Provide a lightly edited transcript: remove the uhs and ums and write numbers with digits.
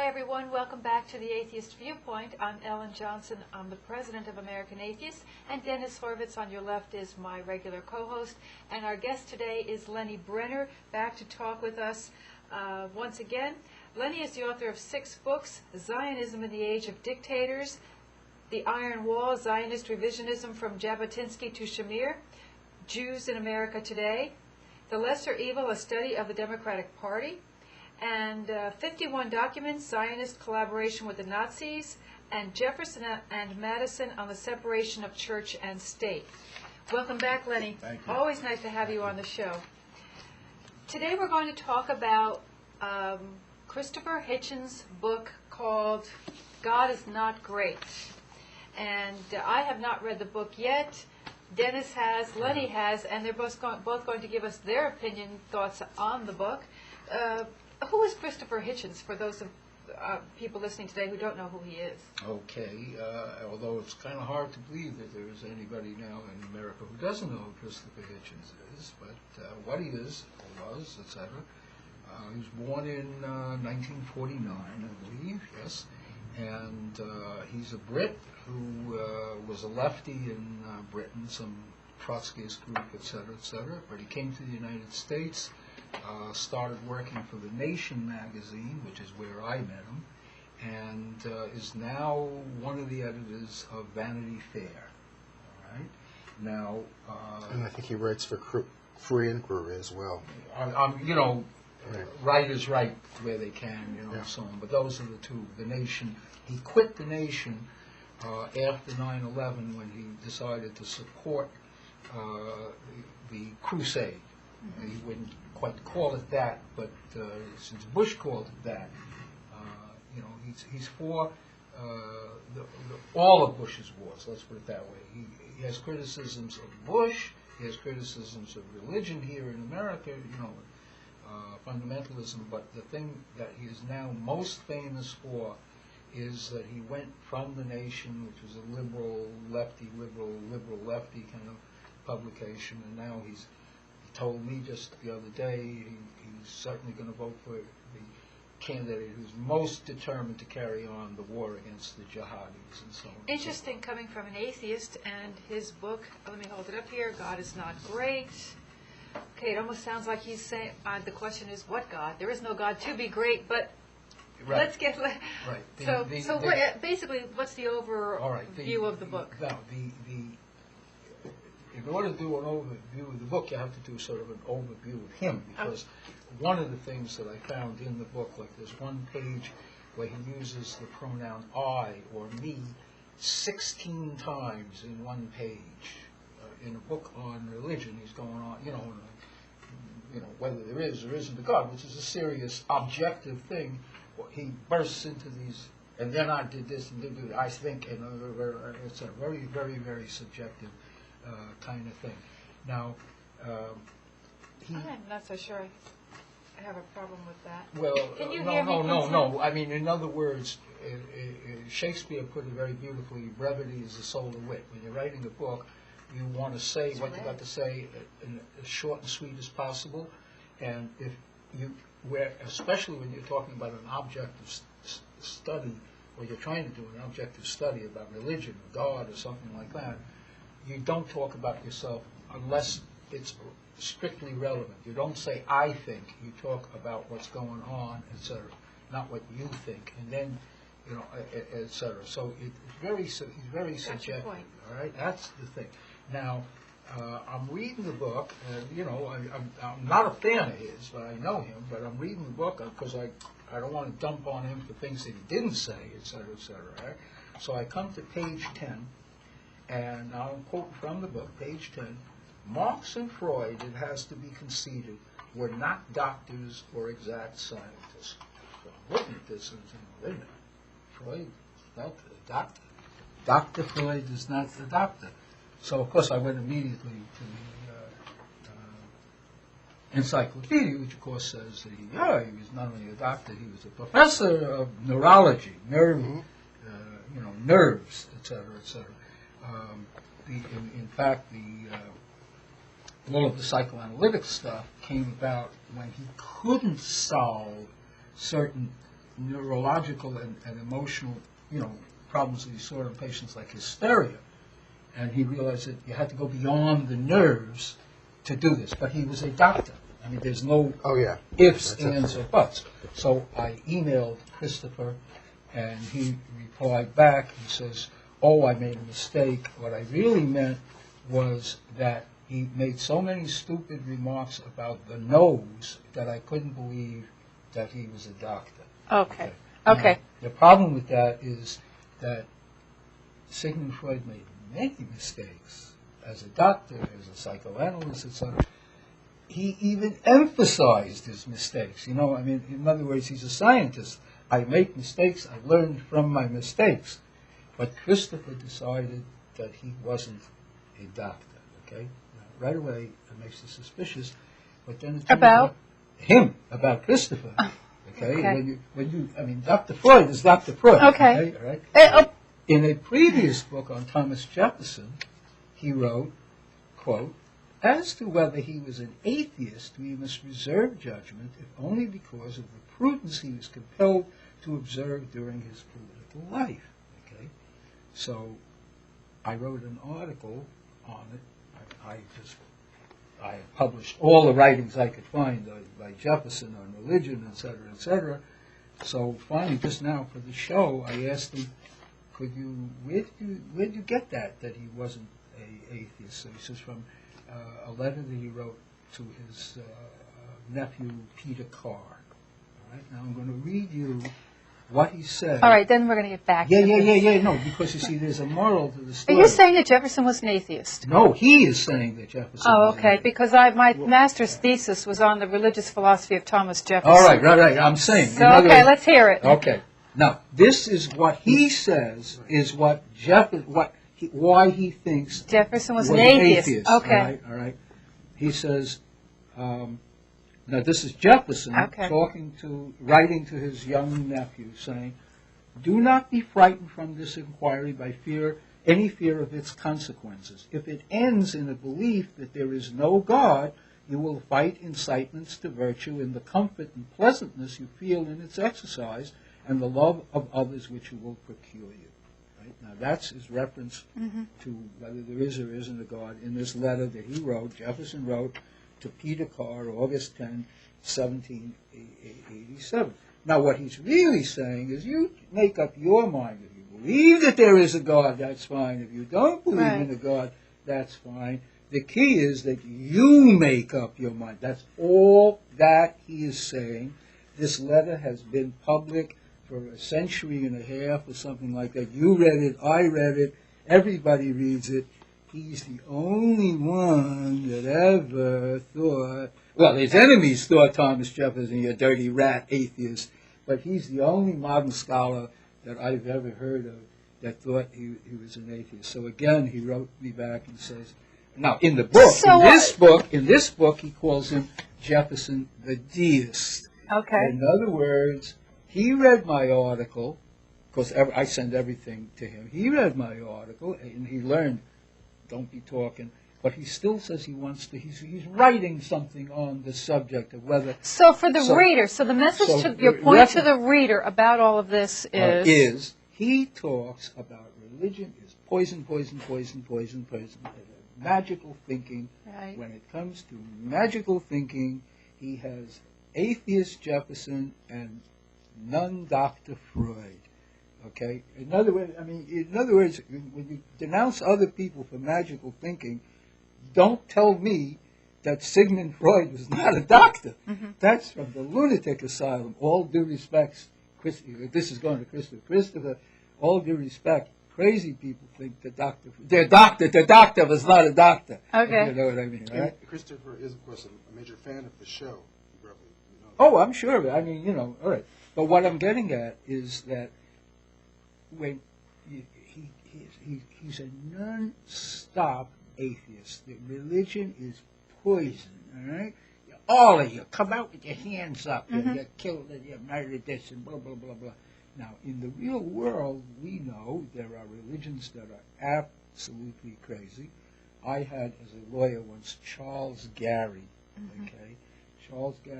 Hi everyone, welcome back to the Atheist Viewpoint. I'm Ellen Johnson, I'm the president of American Atheists, and Dennis Horvitz on your left is my regular co-host. And our guest today is Lenny Brenner, back to talk with us once again. Lenny is the author of 6 books: Zionism in the Age of Dictators, The Iron Wall, Zionist Revisionism from Jabotinsky to Shamir, Jews in America Today, The Lesser Evil, a Study of the Democratic Party, and 51 Documents, Zionist Collaboration with the Nazis, and Jefferson and Madison on the Separation of Church and State. Welcome back, Lenny. Thank you. Always nice to have you on the show. Today we're going to talk about Christopher Hitchens' book called God is Not Great. And I have not read the book yet. Dennis has, Lenny has, and they're both going to give us their opinion, thoughts on the book. Who is Christopher Hitchens, for those of people listening today who don't know who he is? Okay, although it's kind of hard to believe that there is anybody now in America who doesn't know who Christopher Hitchens is, but what he is, or was, etc. He was born in 1949, I believe, yes, and he's a Brit who was a lefty in Britain, some Trotskyist group, etc., etc., but he came to the United States, started working for The Nation magazine, which is where I met him, and is now one of the editors of Vanity Fair. All right? Now, and I think he writes for Free Inquiry as well. you know, Right. right is right where they can, you know, and so on. But those are the two. The Nation. He quit The Nation after 9/11 when he decided to support the crusade. He wouldn't quite call it that, but since Bush called it that, you know, he's for all of Bush's wars. Let's put it that way. He has criticisms of Bush. He has criticisms of religion here in America. You know, fundamentalism. But the thing that he is now most famous for is that he went from The Nation, which was a liberal lefty kind of publication, and now he told me just the other day he's certainly going to vote for the candidate who's most determined to carry on the war against the jihadis and so on. Interesting, coming from an atheist, and his book, let me hold it up here, God is Not Great. Okay, it almost sounds like he's saying, the question is, what God? There is no God to be great, but Right. let's get... Right. Basically, what's the overview of the book? No, in order to do an overview of the book, you have to do sort of an overview of him, because one of the things that I found in the book, like there's one page where he uses the pronoun I or me 16 times in one page. In a book on religion, he's going on, you know, whether there is or isn't a God, which is a serious, objective thing. He bursts into these, and then I did this and did that, I think, and it's a very, very, very subjective kind of thing. Now, I'm not so sure I have a problem with that. Well, Can you hear me? no. I mean, in other words, Shakespeare put it very beautifully, brevity is the soul of wit. When you're writing a book, you want to say what you got to say in as short and sweet as possible, and especially when you're talking about an objective study, or you're trying to do an objective study about religion or God or something like that, you don't talk about yourself unless it's strictly relevant. You don't say I think. You talk about what's going on, etc., not what you think, and then, you know, etc. So he's very subjective. All right, that's the thing. Now, I'm reading the book, and, you know, I'm not a fan of his, but I know him, but I'm reading the book because I don't want to dump on him for things that he didn't say, etc., etc. Right? So I come to page 10, and I'll quote from the book, page 10, Marx and Freud, it has to be conceded, were not doctors or exact scientists. So I'm looking at this and saying, wait a minute, Freud is not the doctor. Dr. Freud is not the doctor. So, of course, I went immediately to the encyclopedia, which, of course, says that he was not only a doctor, he was a professor of neurology, nerves, etc., etc. In fact, all of the psychoanalytic stuff came about when he couldn't solve certain neurological and emotional, problems that he saw in patients like hysteria. And he realized that you had to go beyond the nerves to do this. But he was a doctor. I mean, there's no Oh, yeah. ifs, That's ands, or buts. So I emailed Christopher, and he replied back. He says, "Oh, I made a mistake. What I really meant was that he made so many stupid remarks about the nose that I couldn't believe that he was a doctor." Okay. Now, Okay. the problem with that is that Sigmund Freud made many mistakes as a doctor, as a psychoanalyst, etc. He even emphasized his mistakes. In other words, he's a scientist. I make mistakes. I learned from my mistakes. But Christopher decided that he wasn't a doctor. Okay, now, right away it makes you suspicious. But then it turns About? out about Christopher. Okay, Okay. Dr. Freud is Dr. Freud. Okay. All right. In a previous book on Thomas Jefferson, he wrote, quote, "As to whether he was an atheist, we must reserve judgment, if only because of the prudence he was compelled to observe during his political life." Okay, so I wrote an article on it. I published all the writings I could find by Jefferson on religion, etc., etc. So finally, just now for the show, I asked him, where did you get that he wasn't a atheist? So he says from a letter that he wrote to his nephew Peter Carr. All right, now I'm going to read you what he said. All right, then we're going to get back to this. No, because you see, there's a moral to the Are story. you saying that Jefferson was an atheist? No, he is saying that Jefferson. Oh, was an okay, atheist. because my master's thesis was on the religious philosophy of Thomas Jefferson. All right. I'm saying. So, okay, let's hear it. Okay. Now, this is what he says is what why he thinks Jefferson was an atheist. Okay. All right. He says, now this is Jefferson Okay. writing to his young nephew, saying, "Do not be frightened from this inquiry by any fear of its consequences. If it ends in a belief that there is no God, you will fight incitements to virtue in the comfort and pleasantness you feel in its exercise, and the love of others which it will procure you." Right? Now that's his reference to whether there is or isn't a God in this letter that Jefferson wrote to Peter Carr, August 10, 1787. Now what he's really saying is you make up your mind. If you believe that there is a God, that's fine. If you don't believe in a God, that's fine. The key is that you make up your mind. That's all that he is saying. This letter has been public for a century and a half or something like that. You read it, I read it, everybody reads it. He's the only one that ever thought, well, his enemies thought Thomas Jefferson, you dirty rat atheist, but he's the only modern scholar that I've ever heard of that thought he was an atheist. So again, he wrote me back and says, now in the book, in this book, he calls him Jefferson the deist. Okay. In other words, he read my article, because I send everything to him. He read my article, and he learned, don't be talking. But he still says he wants to, he's writing something on the subject of whether... So for the reader, the message your point to the reader about all of this is... he talks about religion is poison, magical thinking. Right. When it comes to magical thinking, he has atheist Jefferson and none Dr. Freud. Okay? In other words, when you denounce other people for magical thinking, don't tell me that Sigmund Freud was not a doctor. Mm-hmm. That's from the lunatic asylum. All due respect, this is going to Christopher. All due respect, crazy people think the doctor was not a doctor. Okay. You know what I mean, right? And Christopher is, of course, a major fan of the show. You know. Oh, I'm sure. I mean, all right. But what I'm getting at is that when he's a non-stop atheist. The religion is poison, all right? All of you, come out with your hands up. Mm-hmm. You killed and you murdered this and blah, blah, blah, blah. Now, in the real world, we know there are religions that are absolutely crazy. I had, as a lawyer once, Charles Gary, okay? Charles Gary.